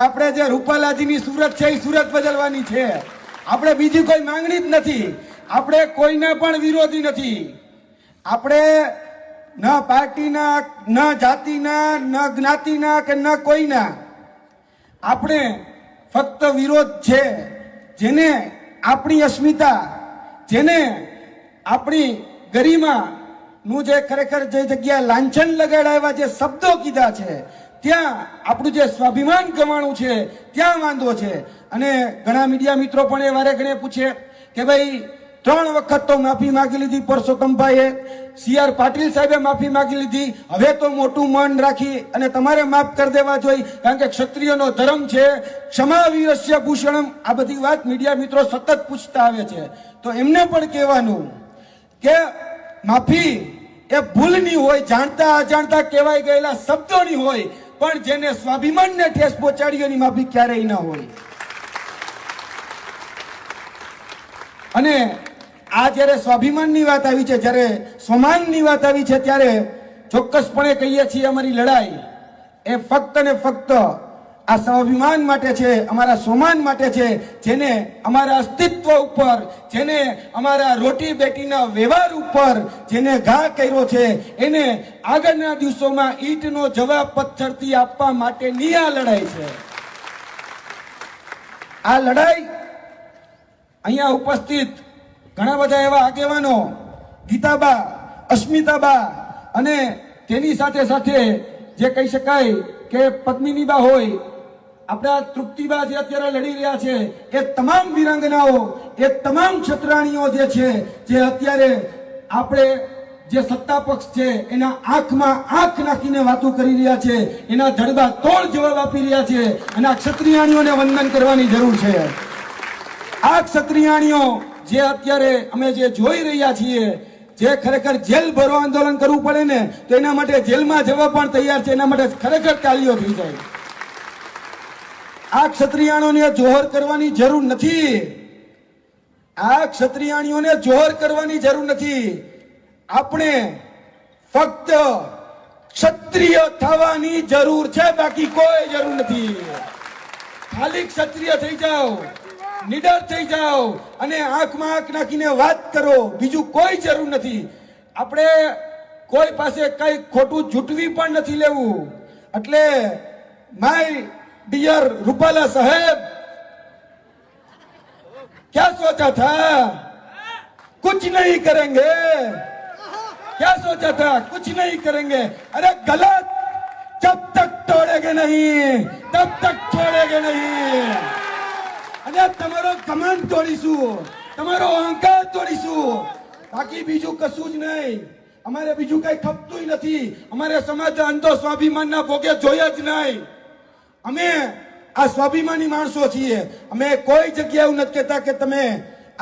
આપણે જે રૂપાલાજીની સુરત છે એ સુરત બદલવાની છે. આપણે બીજી કોઈ માંગણી જ નથી. આપણે કોઈના પણ વિરોધી નથી. આપણે ન પાર્ટીના, ન જાતિના, ન જ્ઞાતિના કે ન કોઈના. આપણે ફક્ત વિરોધ છે જેને આપણી અસ્મિતા, જેને આપણી ગરિમા નું જે ખરેખર જે જગ્યા લાંછન લગાડાવ્યા, જે શબ્દો કીધા છે, ત્યાં આપણું જે સ્વાભિમાન ગવાણું છે ત્યાં વાંધો છે. અને ઘણા મીડિયા મિત્રો પણ એ વારે ઘણે પૂછે કે ભાઈ 3 વખત તો માફી માંગી લીધી પરસોત્તમભાઈએ, CR પાટીલ સાહેબે માફી માંગી લીધી, હવે તો મોટું મન રાખી અને તમારે માફ કરી દેવા જોઈએ કારણ કે ક્ષત્રિયનો ધર્મ છે, ક્ષમા વીરસ્ય ભૂષણમ. આ બધી વાત મીડિયા મિત્રો સતત પૂછતા આવે છે. તો એમને પણ કહેવાનું કે માફી એ ભૂલની હોય, જાણતા અજાણતા કહેવાય ગયેલા શબ્દોની હોય, પણ જેને સ્વાભિમાનને ઠેસ પહોંચાડી એની માફી ક્યારેય ન હોય. અને આ જ્યારે સ્વાભિમાનની વાત આવી છે, જ્યારે સ્વમાનની વાત આવી છે, ત્યારે ચોક્કસપણે કહીએ છીએ અમારી લડાઈ એ ફક્ત ને ફક્ત આ સ્વાભિમાન માટે છે, અમારા સ્વમાન માટે છે, જેને અમારા અસ્તિત્વ ઉપર, જેને અમારા રોટી બેટીના વ્યવહાર ઉપર જેને ઘા કર્યો છે, એને આગળના દિવસોમાં ઈંટનો જવાબ પથ્થરથી આપવા માટેની આ લડાઈ છે. આ લડાઈ અહીંયા ઉપસ્થિત ઘણા બધા એવા આગેવાનો, ગીતાબા, અસ્મિતાબા અને તેની સાથે સાથે જે કહી શકાય કે પદ્મિનીબા હોય, આપણા તૃપ્તિબા જે અત્યારે લડી રહ્યા છે, એ તમામ વીરાંગનાઓ, એ તમામ ક્ષત્રાણીઓ જે છે, જે અત્યારે આપણે જે સત્તા પક્ષ છે એના આંખમાં આંખ નાખીને વાતો કરી રહ્યા છે, એના જડબા તોડ જવાબ આપી રહ્યા છે. અને આ ક્ષત્રિયાણીઓને વંદન કરવાની જરૂર છે. આ ક્ષત્રિયાણીઓ જે અત્યારે અમે જે જોઈ રહ્યા છીએ, જે ખરેખર જેલ ભરો આંદોલન કરવું પડે ને તો એના માટે જેલમાં જવા પણ તૈયાર છે. એના માટે ખરેખર તાલીઓ થઈ જાય. આ ક્ષત્રિયાણીઓને જોહર કરવાની જરૂર નથી. આ ક્ષત્રિયાણીઓને જોહર કરવાની જરૂર નથી. આપણે ફક્ત ક્ષત્રિય થવાની જરૂર છે, બાકી કોઈ જરૂર નથી. ખાલી ક્ષત્રિય થઈ જાઓ, નિડર થઈ જાઓ અને આંખમાં આંખ નાખીને વાત કરો, બીજું કોઈ જરૂર નથી. આપણે કોઈ પાસે કઈ ખોટું જૂટવી પણ નથી લેવું. એટલે માય ડિયર રૂપાલા સાહેબ, क्या सोचा था कुछ नहीं करेंगे, क्या सोचा था कुछ नहीं करेंगे. अरे गलत, जब तक तोड़ेंगे नहीं तब तक छोड़ेंगे नहीं. અને તમારો કમાન્ડ તોડીશું, તમારો અહંકાર તોડીશું, બાકી બીજું કશું જ નહીં. અમારે બીજું કઈ ખપતું નથી. અમારે સમાજ અંધો સ્વાભિમાનના ભોગે જોઈએ જ નહીં. અમે આ સ્વાભિમાની માણસો છીએ. અમે કોઈ જગ્યાએ એવું નથી કહેતા કે તમે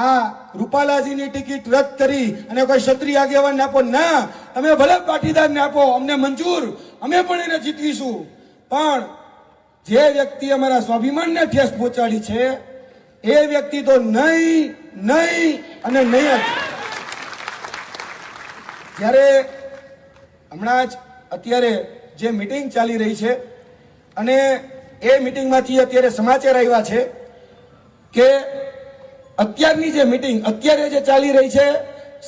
આ રૂપાલાજીની ટિકિટ રદ કરી અને કોઈ ક્ષત્રિય આગેવાનને આપો. ના, તમે ભલે પાટીદારને આપો, અમને મંજૂર, અમે પણ એને જીતવીશું. પણ જે વ્યક્તિ અમારા સ્વાભિમાનને ઠેસ પહોંચાડી છે એ વ્યક્તિ તો નહીં, નહીં અને નહીં જ. જ્યારે હમણાં જ અત્યારે જે મીટિંગ ચાલી રહી છે અને એ મીટિંગમાંથી અત્યારે સમાચાર આવ્યા છે કે અત્યારની જે મીટિંગ અત્યારે જે ચાલી રહી છે,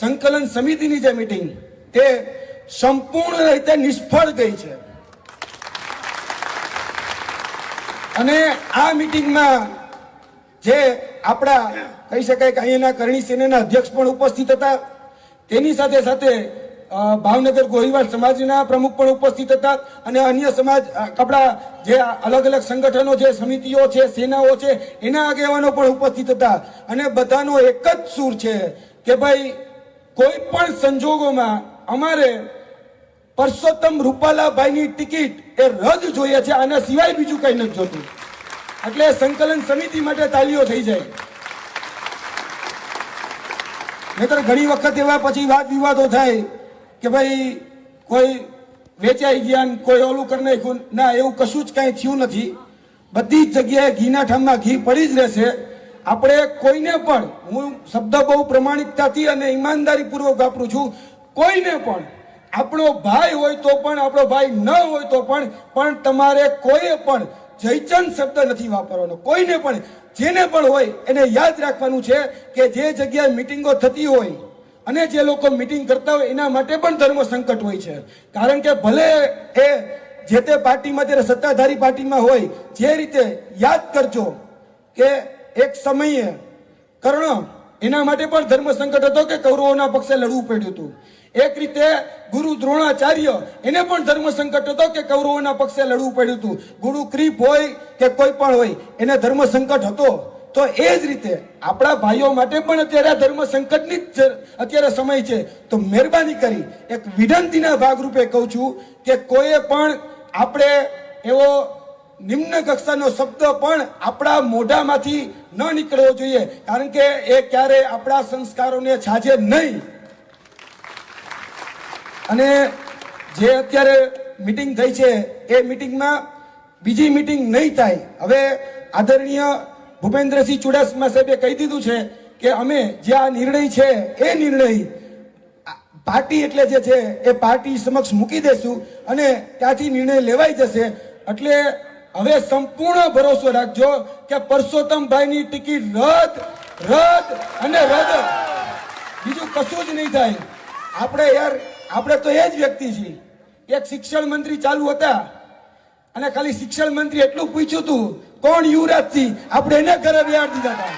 સંકલન સમિતિની જે મીટિંગ, તે સંપૂર્ણ રીતે નિષ્ફળ ગઈ છે. અને આ મીટિંગમાં જે આપણા કહી શકાય કે અહીંયાના કરણી સેનાના અધ્યક્ષ પણ ઉપસ્થિત હતા, તેની સાથે સાથે ભાવનગર ગોહિલવાડ સમાજના પ્રમુખ પણ ઉપસ્થિત હતા અને અન્ય સમાજ આપણા જે અલગ અલગ સંગઠનો છે, સમિતિઓ છે, સેનાઓ છે, એના આગેવાનો પણ ઉપસ્થિત હતા. અને બધાનો એક જ સૂર છે કે ભાઈ કોઈ પણ સંજોગોમાં અમારે પરસોત્તમ રૂપાલાભાઈની ટિકિટ એ રદ જોઈએ છે, આના સિવાય બીજું કઈ નથી જોતું. એટલે સંકલન સમિતિ માટે તાલીઓ થઈ જાય. નહીતર ઘણી વખત એવા પછી વાદ વિવાદો થાય કે ભાઈ કોઈ વેચાઈ ગયા, કોઈ ઓલું કરી નાખ્યું. ના, એવું કશું જ કઈ થયું નથી. બધી જ જગ્યાએ ઘીના ઠામમાં ઘી પડી જ રહેશે. આપણે કોઈને પણ, હું શબ્દ બહુ પ્રમાણિકતાથી અને ઈમાનદારીપૂર્વક વાપરું છું, કોઈને પણ આપણો ભાઈ હોય તો પણ, આપણો ભાઈ ન હોય તો પણ તમારે કોઈ પણ જયચંદ શબ્દ નથી વાપરવાનો. કોઈને પણ જેને પણ હોય એને યાદ રાખવાનું છે કે જે જગ્યાએ મિટિંગો થતી હોય અને જે લોકો મિટિંગ કરતા હોય એના માટે પણ ધર્મ સંકટ હોય છે. કારણ કે ભલે એ જે તે પાર્ટીમાં ત્યારે સત્તાધારી પાર્ટીમાં હોય, જે રીતે યાદ કરજો કે એક સમયે કર્ણ એના માટે પણ ધર્મ સંકટ હતો કે કૌરવોના પક્ષે લડવું પડ્યું હતું. એક રીતે ગુરુ દ્રોણાચાર્ય એને પણ ધર્મ સંકટ હતો કે કૌરવોના પક્ષે લડવું પડ્યું હતું. ગુરુ ક્રીપ હોય કે કોઈ પણ હોય એને ધર્મ સંકટ હતો. તો એ જ રીતે આપણા ભાઈઓ માટે પણ અત્યારે ધર્મ સંકટની જ અત્યારે સમય છે. તો મહેરબાની કરી એક વિનંતીના ભાગરૂપે કહું છું કે કોઈએ પણ આપણે એવો નિમ્ન કક્ષાનો શબ્દ પણ આપણા મોઢામાંથી ન નીકળવો જોઈએ, કારણ કે એ ક્યારે આપણા સંસ્કારોને છાજે નહીં. અને જે અત્યારે મીટિંગ થઈ છે એ મીટિંગમાં બીજી મીટિંગ નહીં થાય. હવે આદરણીય ભૂપેન્દ્રસિંહ ચુડાસમા સાહેબે કહી દીધું છે કે અમે જે આ નિર્ણય છે એ નિર્ણય પાર્ટી એટલે જે છે એ પાર્ટી સમક્ષ મૂકી દેશું અને ત્યાંથી નિર્ણય લેવાઈ જશે. એટલે હવે સંપૂર્ણ ભરોસો રાખજો કે પરસોત્તમભાઈની ટિકિટ રદ અને રદ, બીજું કશું જ નહીં થાય. આપણે તો એ જ વ્યક્તિ છીએ. એક શિક્ષણ મંત્રી ચાલુ હતા અને ખાલી શિક્ષણ મંત્રી એટલું પૂછ્યું હતું કોણ યુવરાજસિંહ, આપણે એને ઘરે બેહાડી દીધા હતા.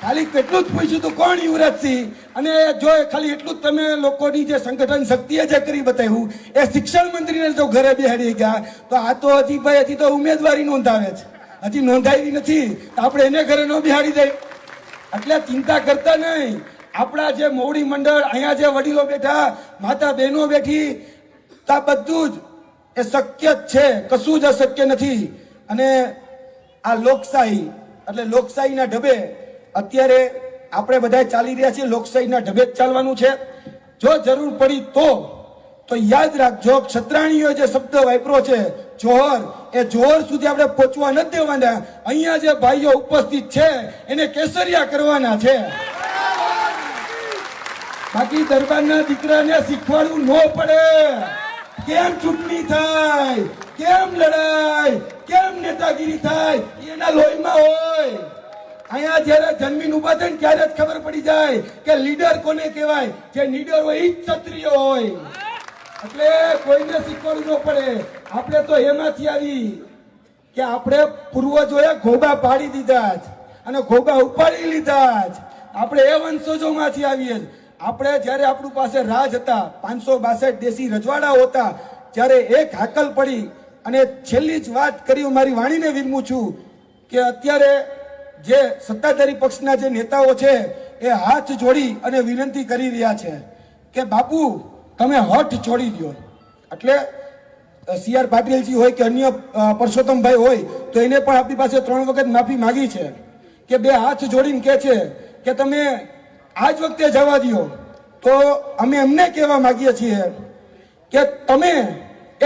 ખાલી કેટલું જ પૂછ્યું હતું કોણ યુવરાજસિંહ, અને જો ખાલી એટલું જ તમે લોકોની જે સંગઠન શક્તિએ જે કરી બતાવ્યું એ શિક્ષણ મંત્રીને જો ઘરે બેહાડી ગયા, તો આ તો હજી તો ઉમેદવારી નોંધાવે છે, હજી નોંધાવી નથી, આપણે એને ઘરે ન બેહાડી દઈએ. એટલે ચિંતા કરતા નહીં. આપણા જે મોવડી મંડળ, અહીંયા જે વડીલો બેઠા, માતા બહેનો બેઠી, આ બધું જ એ શક્ય જ છે, કશું જ અશક્ય નથી. અને આ લોકશાહી એટલે લોકશાહીના ઢબે અત્યારે આપણે બધા ચાલી રહ્યા છીએ. લોકશાહીના ઢબે જ ચાલવાનું છે. જો જરૂર પડી તો યાદ રાખજો, ક્ષત્રાણીઓ જે શબ્દ વાપરો છે જોહર, એ જોહર સુધી આપણે પહોંચવા નથી દેવાના. અહીંયા જે ભાઈઓ ઉપસ્થિત છે એને કેસરિયા કરવાના છે. બાકી દરબારના દીકરાને શીખવાડવું ન પડે કેમ ચૂંટણી થાય, કેમ લડાય, કેમ નેતાગીરી થાય, એના લોહીમાં હોય. અહીંયા જયારે જન્મીને ઉભા થાય ત્યારે જ ખબર પડી જાય કે લીડર કોને કહેવાય. જે લીડર હોય એ જ ક્ષત્રિય હોય. એટલે કોઈને શીખવાડવું ન પડે. આપણે તો એમાંથી આવી કે આપણે પૂર્વજોએ ઘોબા પાડી દીધા જ અને ઘોબા ઉપાડી લીધા જ. આપણે એ વંશજોમાંથી આવીએ જ. આપણે જયારે આપણું પાસે રાજ હતા, 562 દેશી રજવાડાઓ હતા, ત્યારે એક હાકલ પડી. અને છેલ્લી જ વાત કરી, મારી વાણીને વિરમું છું કે અત્યારે જે સત્તાધારી પક્ષના જે નેતાઓ છે એ હાથ જોડી અને વિનંતી કરી રહ્યા છે કે બાપુ તમે હઠ છોડી દો. એટલે CR પાટીલજી હોય કે અન્ય પરસોત્તમભાઈ હોય તો એને પણ આપણી પાસે 3 વખત માફી માંગી છે કે બે હાથ જોડીને કહે છે કે તમે આજ વખતે જવા દો. તો અમે એમને કહેવા માંગીએ છીએ કે તમે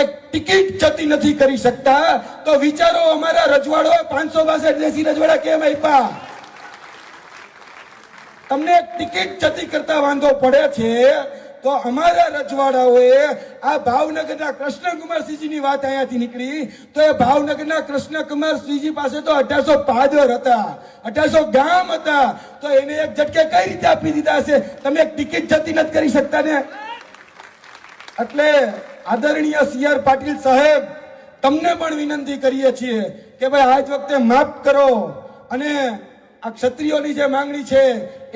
એક ટિકિટ જતી નથી કરી શકતા તો વિચારો અમારા રજવાડો 562 દેશી રજવાડા કેમ આપ્યા. તમને ટિકિટ જતી કરતા વાંધો પડે છે તો અમારા રજવાડાઓએ આ ભાવનગરના કૃષ્ણકુમારસિંહજીની વાત અહીંયાથી નીકળી તો એ ભાવનગરના કૃષ્ણકુમારસિંહજી પાસે તો 1800 પાદર હતા, 1800 ગામ હતા. તો એને એક ઝટકે કઈ રીતે આપી દીધા હશે? તમે એક ટિકિટ જતી નથી કરી શકતા ને. એટલે આદરણીય CR પાટીલ સાહેબ, તમને પણ વિનંતી કરીએ છીએ કે ભાઈ આજ વખતે માફ કરો અને આ ક્ષત્રિયોની જે માંગણી છે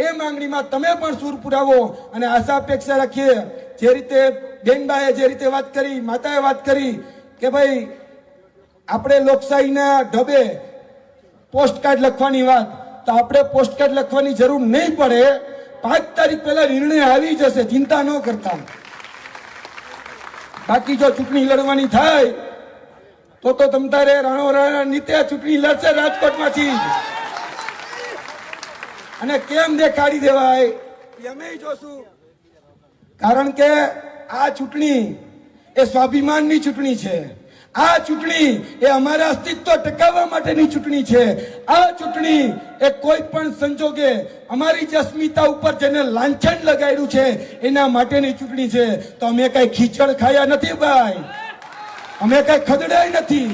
એ માંગણીમાં તમે પણ સૂર પુરાવો. અને આશા અપેક્ષા રાખીએ, જે રીતે બેનબાએ જે રીતે વાત કરી, માતાએ વાત કરી કે ભાઈ આપણે લોકશાહીના ઢબે પોસ્ટકાર્ડ લખવાની વાત, તો આપણે પોસ્ટકાર્ડ લખવાની જરૂર નહીં પડે. 5 તારીખ પહેલા નિર્ણય આવી જશે, ચિંતા ન કરતા. બાકી જો ચૂંટણી લડવાની થાય તો તમતારે રાણો નીતે ચૂંટણી લડશે રાજકોટમાંથી. અને કેમ દેખાડી દેવાય અમે જોશું. કારણ કે આ ચૂંટણી એ સ્વાભિમાનની ચૂંટણી છે. આ ચૂંટણી એ અમારા અસ્તિત્વ ટકાવવા માટેની ચૂંટણી છે. આ ચૂંટણી એ કોઈ પણ સંજોગે અમારી જે અસ્મિતા ઉપર જેને લાંછન લગાડ્યું છે એના માટેની ચૂંટણી છે. તો અમે કઈ ખીચડ ખાયા નથી ભાઈ, અમે કઈ ખદડાય નથી.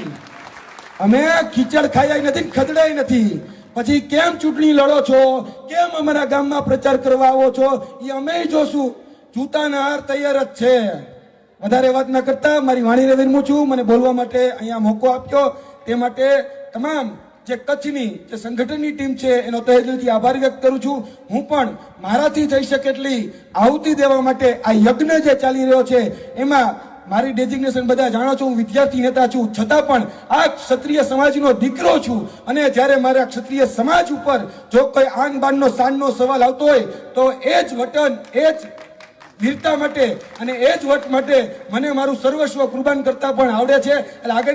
અમે ખીચડ ખાયા નથી, ખદડાય નથી. પછી કેમ ચૂંટણી લડો છો, કેમ અમારા ગામમાં પ્રચાર કરવા આવો છો, એ અમે જોશું. જૂતાના હાર તૈયાર જ છે. વધારે વાત ના કરતા મારી વાણીને વિરમું છું. મને બોલવા માટે અહીંયા મોકો આપ્યો તે માટે તમામ જે કચ્છની જે સંગઠનની ટીમ છે એનો તહે દિલથી આભાર વ્યક્ત કરું છું. હું પણ મારાથી થઈ શકે એટલી આહુતિ દેવા માટે આ યજ્ઞ જે ચાલી રહ્યો છે એમાં મારી ડેઝિગ્નેશન બધા જાણો છો, હું વિદ્યાર્થી નેતા છું, છતાં પણ આ ક્ષત્રિય સમાજનો દીકરો છું. અને જ્યારે મારા ક્ષત્રિય સમાજ ઉપર જો કોઈ આન બાનનો શાનનો સવાલ આવતો હોય તો એ જ વતન, એ જ વીરતા માટે અને એ જ વટ માટે મને મારું સર્વસ્વ કુરબાન કરતા પણ આવડે છે. એટલે આગળ